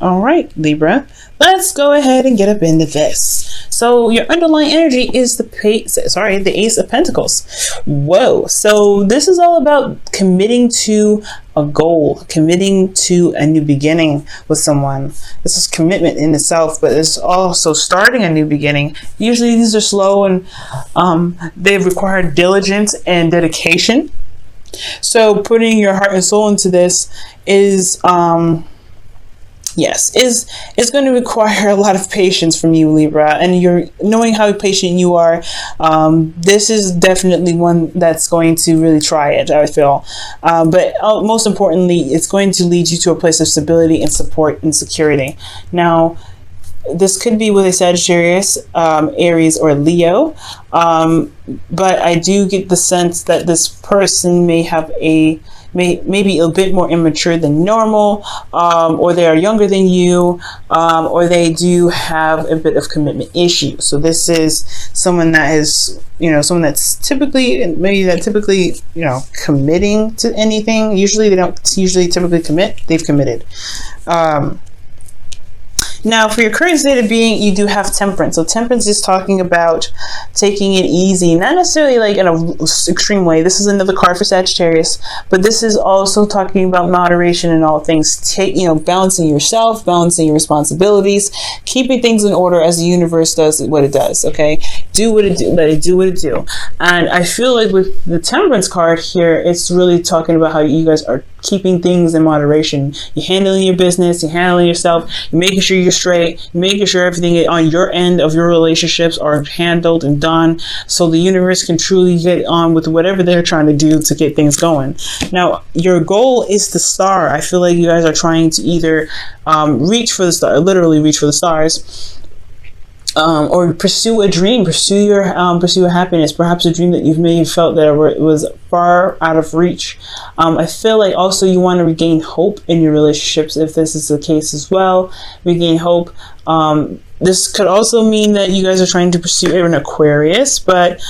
All right, Libra. Let's go ahead and get up into this. So your underlying energy is the Ace of Pentacles. Whoa. So this is all about committing to a goal, committing to a new beginning with someone. This is commitment in itself, but it's also starting a new beginning. Usually these are slow and they require diligence and dedication. So putting your heart and soul into this is is going to require a lot of patience from you, Libra, and you're knowing how patient you are. This is definitely one that's going to really try it, I feel. But most importantly, it's going to lead you to a place of stability and support and security. Now, this could be with a Sagittarius, Aries, or Leo, but I do get the sense that this person may have maybe a bit more immature than normal, or they are younger than you, or they do have a bit of commitment issues. So this is someone that is, someone that's typically, committing to anything. Usually they don't typically commit, they've committed. Now, for your current state of being, you do have temperance. So temperance is talking about taking it easy, not necessarily like in an extreme way. This is another card for Sagittarius, but this is also talking about moderation in all things. Balancing yourself, balancing your responsibilities, keeping things in order as the universe does what it does. Okay, do what it do, let it do what it do. And I feel like with the temperance card here, it's really talking about how you guys are keeping things in moderation. You're handling your business, you're handling yourself, you're making sure you're straight, you're making sure everything on your end of your relationships are handled and done, so the universe can truly get on with whatever they're trying to do to get things going. Now, your goal is the star. I feel like you guys are trying to either reach for the star, literally reach for the stars, or pursue a dream, pursue a happiness, perhaps a dream that you've maybe felt that it was far out of reach. I feel like also you want to regain hope in your relationships, if this is the case as well. Regain hope. This could also mean that you guys are trying to pursue an Aquarius, but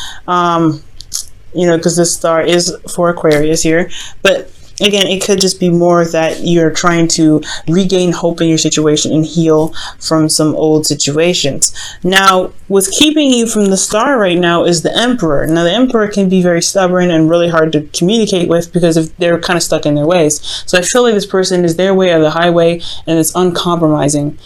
because this star is for Aquarius here, but again, it could just be more that you're trying to regain hope in your situation and heal from some old situations. Now, what's keeping you from the star right now is the Emperor. Now, the Emperor can be very stubborn and really hard to communicate with because they're kind of stuck in their ways. So I feel like this person is their way or the highway, and it's uncompromising.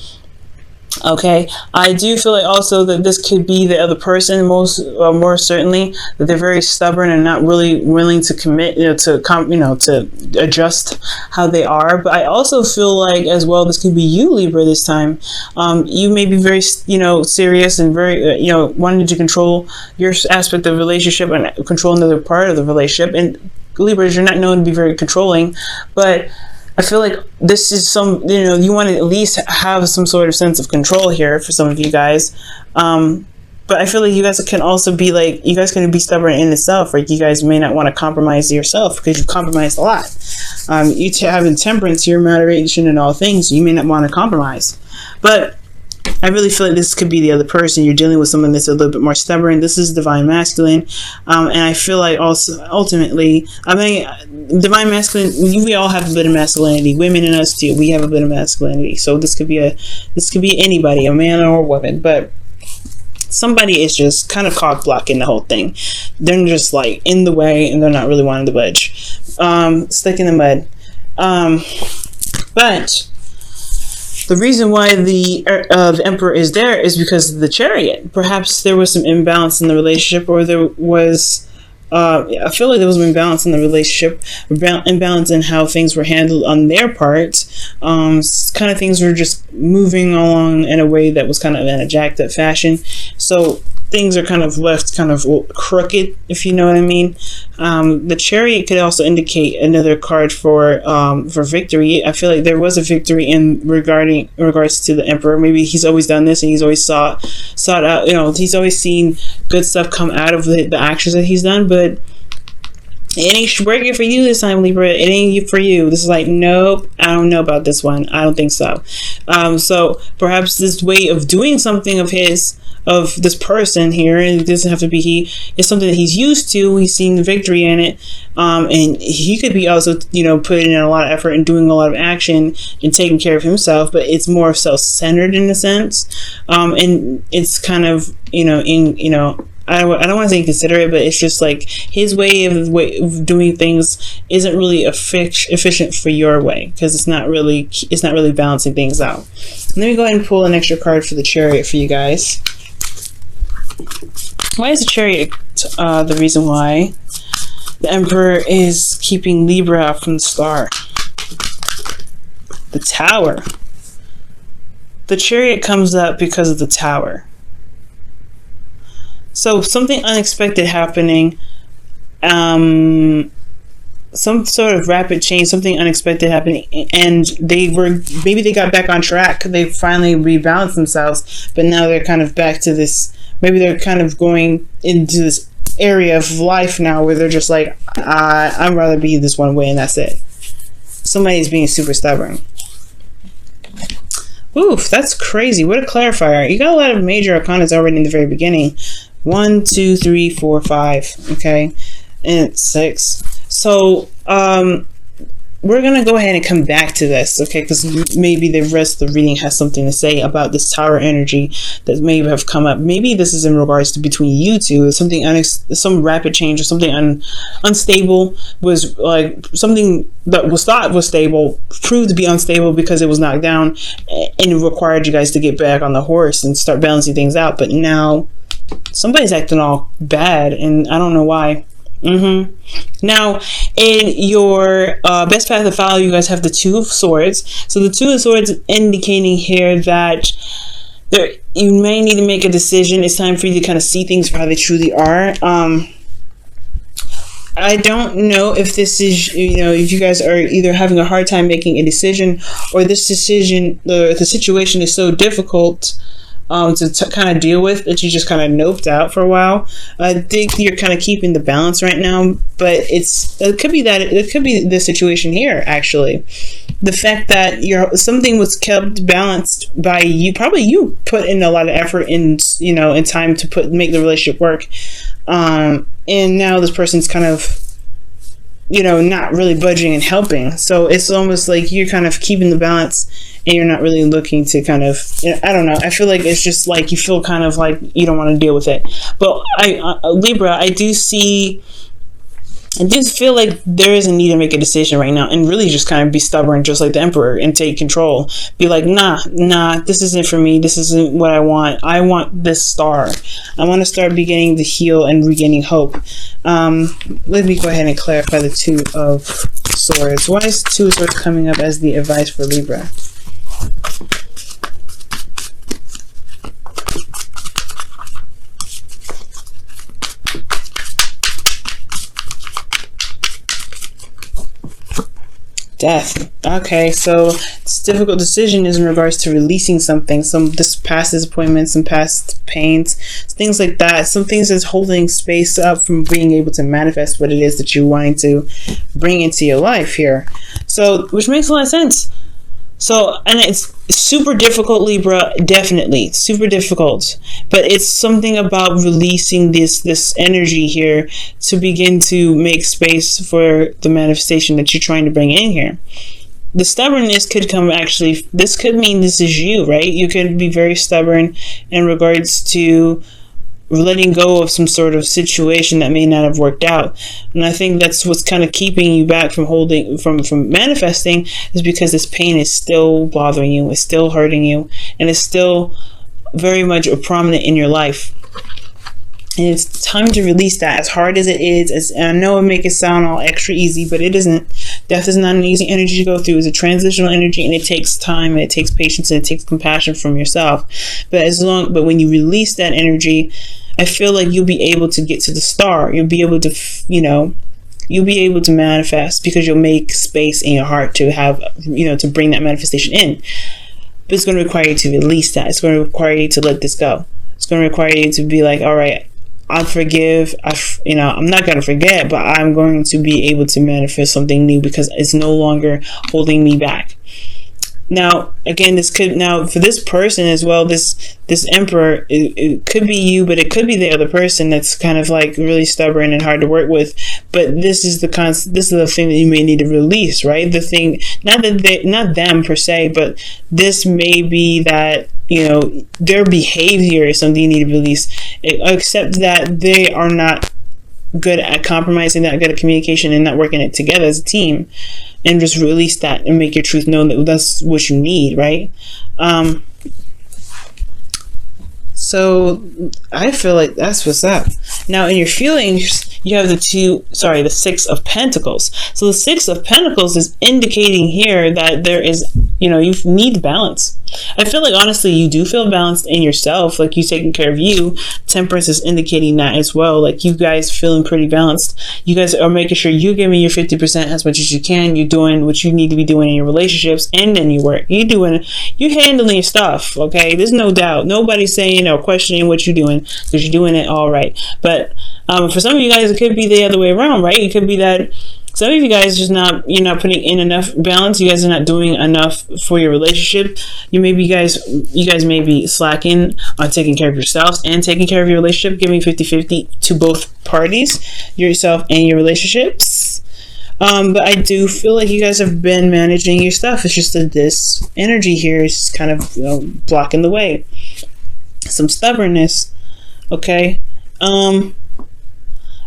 Okay, I do feel like also that this could be the other person, more certainly, that they're very stubborn and not really willing to commit, to adjust how they are. But I also feel like as well, this could be you, Libra, this time. You may be very, serious and very, wanting to control your aspect of the relationship and control another part of the relationship. And Libras, you're not known to be very controlling, but I feel like this is you want to at least have some sort of sense of control here for some of you guys. But I feel like you guys can also be like, you guys can be stubborn in itself. Like you guys may not want to compromise yourself because you've compromised a lot. You having temperance, your moderation in all things, you may not want to compromise. But I really feel like this could be the other person. You're dealing with someone that's a little bit more stubborn. This is divine masculine. And I feel like also ultimately, divine masculine, we all have a bit of masculinity. Women and us too, we have a bit of masculinity. So this could be anybody, a man or a woman, but somebody is just kind of cock blocking the whole thing. They're just like in the way and they're not really wanting to budge. Stuck in the mud. But the reason why the Emperor is there is because of the Chariot. Perhaps there was some imbalance in the relationship, or there was, I feel like there was an imbalance in the relationship, imbalance in how things were handled on their part. Kind of things were just moving along in a way that was kind of in a jacked up fashion. So things are kind of left kind of crooked, if you know what I mean. The Chariot could also indicate another card for victory. I feel like there was a victory in regards to the Emperor. Maybe he's always done this and he's always sought out, he's always seen good stuff come out of the actions that he's done, but It ain't working for you this time, Libra. It ain't for you. This is like, nope, I don't know about this one. I don't think so. So perhaps this way of doing something of his, of this person here, and it doesn't have to be he, is something that he's used to. He's seen the victory in it. And he could be also, putting in a lot of effort and doing a lot of action and taking care of himself, but it's more self-centered in a sense. And it's kind of, I don't want to say inconsiderate, but it's just like his way of doing things isn't really efficient for your way, because it's not really balancing things out. Let me go ahead and pull an extra card for the Chariot for you guys. Why is the Chariot the reason why the Emperor is keeping Libra out from the start? The Tower. The Chariot comes up because of the Tower. So something unexpected happening, some sort of rapid change, something unexpected happening, and maybe they got back on track. They finally rebalanced themselves, but now they're kind of back to this. Maybe they're kind of going into this area of life now where they're just like, I'd rather be this one way, and that's it. Somebody's being super stubborn. Oof, that's crazy. What a clarifier. You got a lot of major arcanas already in the very beginning. 1, 2, 3, 4, 5. Okay, and 6. So we're gonna go ahead and come back to this, okay? Because maybe the rest of the reading has something to say about this Tower energy that may have come up. Maybe this is in regards to between you two. Something some rapid change or something unstable was like something that was thought was stable proved to be unstable because it was knocked down, and it required you guys to get back on the horse and start balancing things out. But now somebody's acting all bad, and I don't know why. Now, in your best path to follow, you guys have the Two of Swords. So the Two of Swords indicating here that you may need to make a decision. It's time for you to kind of see things for how they truly are. I don't know if this is, if you guys are either having a hard time making a decision, or this decision, the situation is so difficult to kind of deal with that you just kind of noped out for a while. I think you're kind of keeping the balance right now, but it could be the situation here. Actually, the fact that something was kept balanced by you, probably you put in a lot of effort in time to make the relationship work, and now this person's kind of not really budging and helping. So it's almost like you're kind of keeping the balance, and you're not really looking to kind of, I don't know. I feel like it's just like you feel kind of like you don't want to deal with it. But Libra, I do feel like there is a need to make a decision right now, and really just kind of be stubborn, just like the Emperor, and take control. Be like, nah, this isn't for me. This isn't what I want. I want this star. I want to start beginning to heal and regaining hope. Let me go ahead and clarify the Two of Swords. Why is Two of Swords coming up as the advice for Libra? Death. Okay, so this difficult decision is in regards to releasing something, this past disappointments, some past pains, things like that. Some things that's holding space up from being able to manifest what it is that you're wanting to bring into your life here. So, which makes a lot of sense. So, and it's super difficult, Libra, definitely super difficult, but it's something about releasing this energy here to begin to make space for the manifestation that you're trying to bring in here. The stubbornness could come, actually, this could mean this is you, right? You could be very stubborn in regards to letting go of some sort of situation that may not have worked out. And I think that's what's kind of keeping you back from from manifesting, is because this pain is still bothering you, it's still hurting you, and it's still very much prominent in your life. And it's time to release that, as hard as it is. And I know it makes it sound all extra easy, but it isn't. Death is not an easy energy to go through. It's a transitional energy, and it takes time, and it takes patience, and it takes compassion from yourself. But when you release that energy, I feel like you'll be able to get to the star. You'll be able to, you'll be able to manifest, because you'll make space in your heart to have, to bring that manifestation in. But it's going to require you to release that. It's going to require you to let this go. It's going to require you to be like, all right, I'll forgive. I'm not going to forget, but I'm going to be able to manifest something new because it's no longer holding me back. Now, again, for this person as well, this emperor, it could be you, but it could be the other person that's kind of like really stubborn and hard to work with. But this is the thing that you may need to release, right? The thing, not them per se, but this may be that, their behavior is something you need to release. Accept that they are not good at compromising, not good at communication, and not working it together as a team. And just release that and make your truth known that that's what you need, right? So I feel like that's what's up. Now in your feelings, you have the 6 of Pentacles. So the 6 of Pentacles is indicating here that there is, you need balance. I feel like honestly you do feel balanced in yourself, like you taking care of you. Temperance is indicating that as well, like you guys feeling pretty balanced. You guys are making sure you're giving your 50% as much as you can. You're doing what you need to be doing in your relationships and in your work. You're handling your stuff, okay? There's no doubt. Nobody's saying or questioning what you're doing because you're doing it all right. But for some of you guys, it could be the other way around, right? It could be that some of you guys you're not putting in enough balance. You guys are not doing enough for your relationship. You guys may be slacking on taking care of yourselves and taking care of your relationship, giving 50-50 to both parties, yourself and your relationships. But I do feel like you guys have been managing your stuff. It's just that this energy here is kind of blocking the way. Some stubbornness, okay?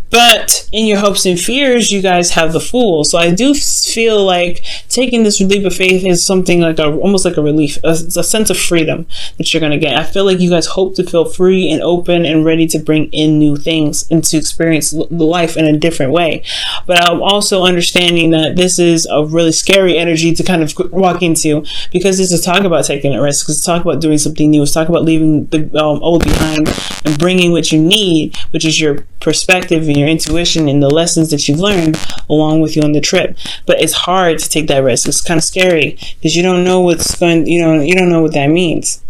But in your hopes and fears, you guys have the Fool. So I do feel like taking this leap of faith is something like almost like a relief, a sense of freedom that you're going to get. I feel like you guys hope to feel free and open and ready to bring in new things and to experience life in a different way. But I'm also understanding that this is a really scary energy to kind of walk into, because this is talk about taking a risk. It's talk about doing something new. It's talk about leaving the old behind and bringing what you need, which is your perspective and your intuition and the lessons that you've learned along with you on the trip. But it's hard to take that risk. It's kind of scary because you don't know you don't know what that means.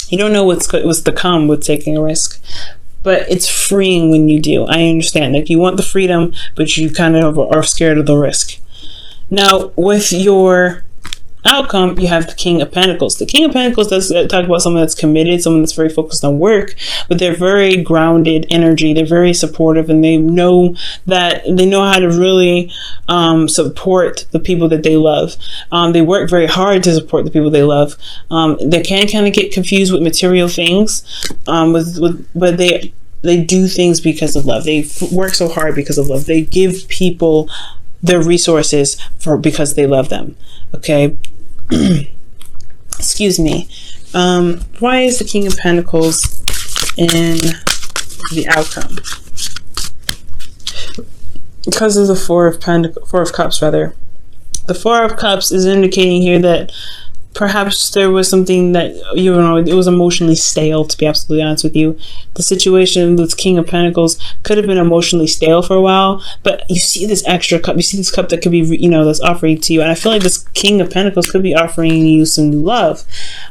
You don't know what's to come with taking a risk. But it's freeing when you do. I understand. Like, you want the freedom, but you kind of are scared of the risk. Now, with your outcome, you have the King of Pentacles. The King of Pentacles does talk about someone that's committed, someone that's very focused on work, but they're very grounded energy. They're very supportive, and they know how to really support the people that they love. They work very hard to support the people they love. They can kind of get confused with material things, but they do things because of love. They work so hard because of love. They give people their resources because they love them. Okay. Excuse me. Why is the King of Pentacles in the outcome? Because of the Four of Cups, rather. The Four of Cups is indicating here that perhaps there was something that, it was emotionally stale, to be absolutely honest with you. The situation with King of Pentacles could have been emotionally stale for a while, but you see this extra cup, you see this cup that could be, that's offering to you. And I feel like this King of Pentacles could be offering you some new love.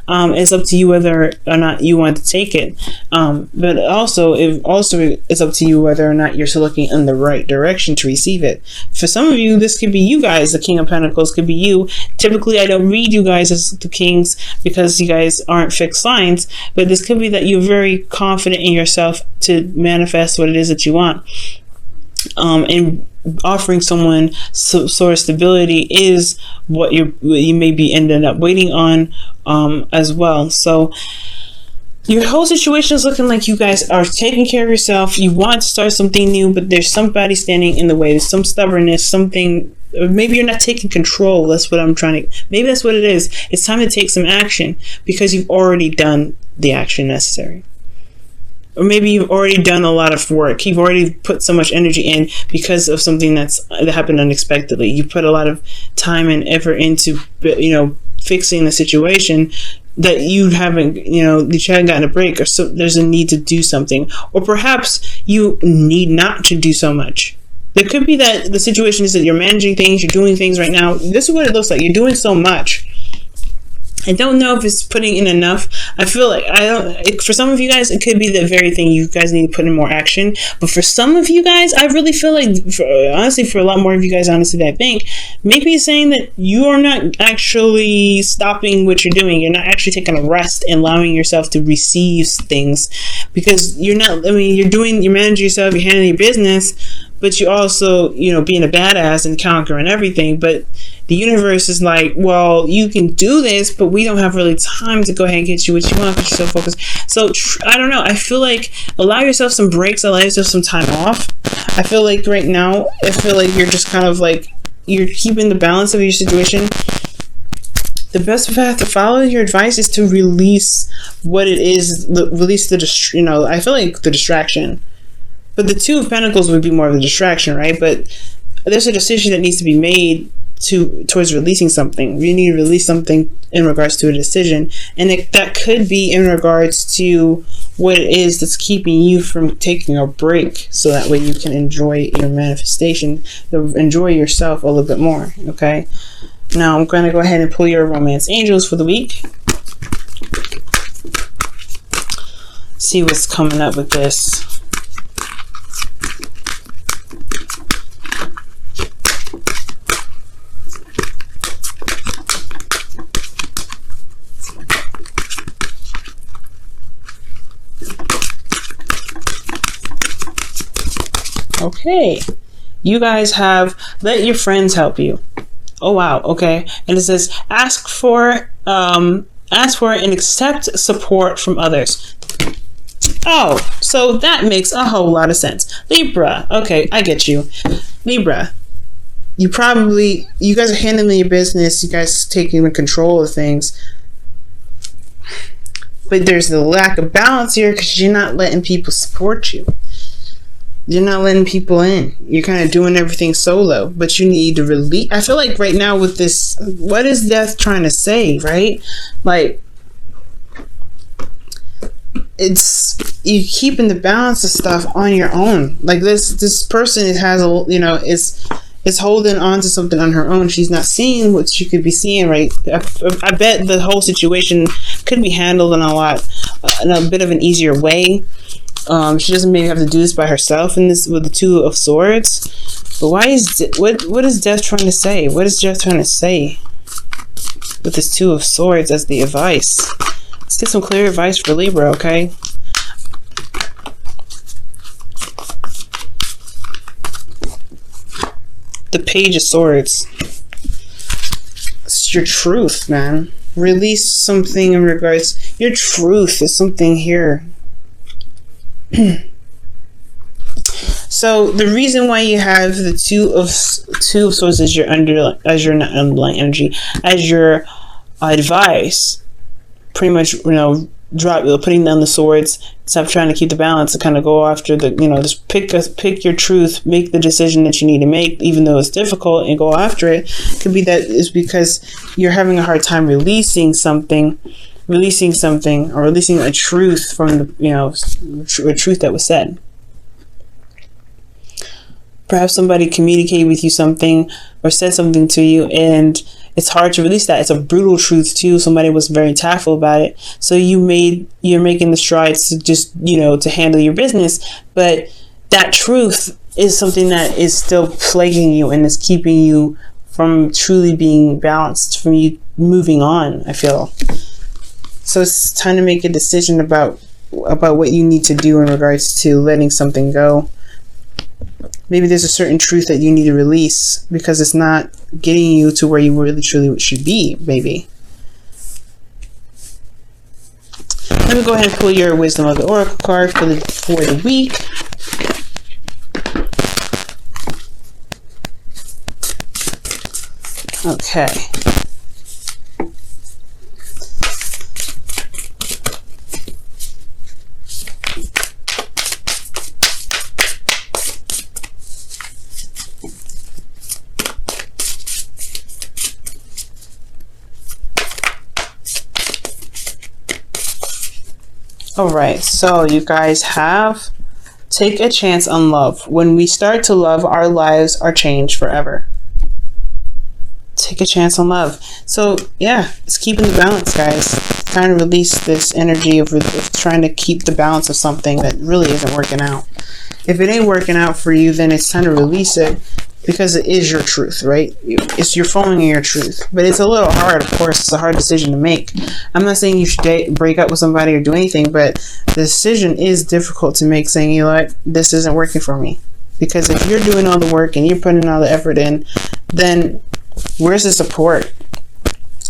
It's up to you whether or not you want to take it. But also it's up to you whether or not you're still looking in the right direction to receive it. For some of you, this could be you guys. The King of Pentacles could be you. Typically, I don't read you guys as the kings because you guys aren't fixed signs, but this could be that you're very confident in yourself to manifest what it is that you want. And offering someone some sort of stability is what you may be ended up waiting on as well. So your whole situation is looking like you guys are taking care of yourself. You want to start something new, but there's somebody standing in the way. There's some stubbornness, something. Maybe you're not taking control. That's what I'm trying to. Maybe that's what it is. It's time to take some action because you've already done the action necessary. Or maybe you've already done a lot of work. You've already put so much energy in because of something that happened unexpectedly. You put a lot of time and effort into, fixing the situation that you haven't gotten a break, or so there's a need to do something, or perhaps you need not to do so much. There could be that the situation is that you're managing things, you're doing things right now. This is what it looks like. You're doing so much I don't know if it's putting in enough. I feel like for some of you guys, it could be the very thing you guys need to put in more action. But for some of you guys, I really feel like, honestly, for a lot more of you guys, honestly, that I think, maybe it's saying that you are not actually stopping what you're doing. You're not actually taking a rest and allowing yourself to receive things, because you're not, you're managing yourself, you're handling your business, but you also, being a badass and conquering everything. But the universe is like, well, you can do this, but we don't have really time to go ahead and get you what you want because you're so focused. So I don't know. I feel like allow yourself some breaks, allow yourself some time off. I feel like right now, you're just kind of like, you're keeping the balance of your situation. The best path to follow your advice is to release what it is, release I feel like the distraction. But the Two of Pentacles would be more of a distraction, right? But there's a decision that needs to be made towards releasing something. You need to release something in regards to a decision, and that could be in regards to what it is that's keeping you from taking a break, so that way you can enjoy your manifestation, enjoy yourself a little bit more. Okay, now I'm going to go ahead and pull your romance angels for the week. See what's coming up with this. Okay, you guys have let your friends help you. Oh wow, okay. And it says ask for and accept support from others. Oh, so that makes a whole lot of sense. Libra, okay, I get you. Libra, you guys are handling your business, you guys taking control of things. But there's the lack of balance here because you're not letting people support you. You're not letting people in. You're kind of doing everything solo, but you need to release. I feel like right now with this, what is death trying to say, right? Like, it's you keeping the balance of stuff on your own. Like this person is holding on to something on her own. She's not seeing what she could be seeing, right? I bet the whole situation could be handled in a bit of an easier way. She doesn't maybe have to do this by herself in this with the Two of Swords. But what is Death trying to say? What is Death trying to say with this Two of Swords as the advice? Let's get some clear advice for Libra, okay? The Page of Swords. It's your truth, man. Release something in regards. Your truth is something here. So the reason why you have the Two of Swords as your underlying energy, as your advice, pretty much putting down the swords, stop trying to keep the balance, and kind of go after just pick your truth, make the decision that you need to make, even though it's difficult, and go after it. Could be that is because you're having a hard time releasing something, or releasing a truth from a truth that was said. Perhaps somebody communicated with you something or said something to you, and it's hard to release that. It's a brutal truth too. Somebody was very tactful about it. So you're making the strides to just, to handle your business. But that truth is something that is still plaguing you and is keeping you from truly being balanced, from you moving on, I feel. So it's time to make a decision about what you need to do in regards to letting something go. Maybe there's a certain truth that you need to release because it's not getting you to where you really truly should be, maybe. Let me go ahead and pull your Wisdom of the Oracle card for the week. Okay. Alright, so you guys have take a chance on love. When we start to love, our lives are changed forever. take a chance on love. So yeah, it's keeping the balance, guys. It's trying to release this energy of trying to keep the balance of something that really isn't working out. If it ain't working out for you, then it's time to release it, because it is your truth, right? You're following your truth. But it's a little hard, of course. It's a hard decision to make. I'm not saying you should break up with somebody or do anything, but the decision is difficult to make, saying, you know what, this isn't working for me. Because if you're doing all the work and you're putting all the effort in, then where's the support?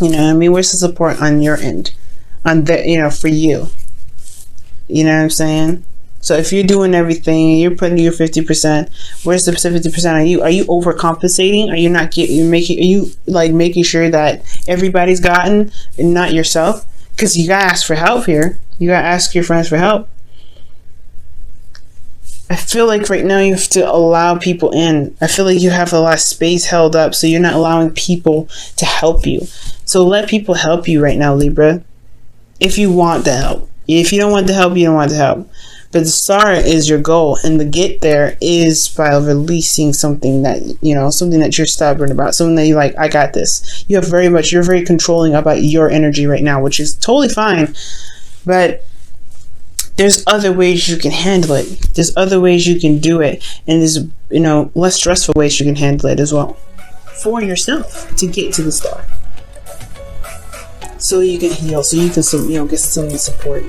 You know what I mean? Where's the support on your end? On the, you know, for you. You know what I'm saying? So if you're doing everything and you're putting your 50%, where's the 50% on you? Are you overcompensating? Are you not making sure that everybody's gotten and not yourself? Because you gotta ask for help here. You gotta ask your friends for help. I feel like right now you have to allow people in. I feel like you have a lot of space held up, so you're not allowing people to help you. So let people help you right now, Libra. If you want the help. If you don't want the help, you don't want the help. But the start is your goal, and the get there is by releasing something that, you know, something that you're stubborn about, something that you're like, I got this. You're very controlling about your energy right now, which is totally fine. But there's other ways you can handle it. There's other ways you can do it, and there's, you know, less stressful ways you can handle it as well for yourself to get to the star. So you can heal, so you can, you know, get some support.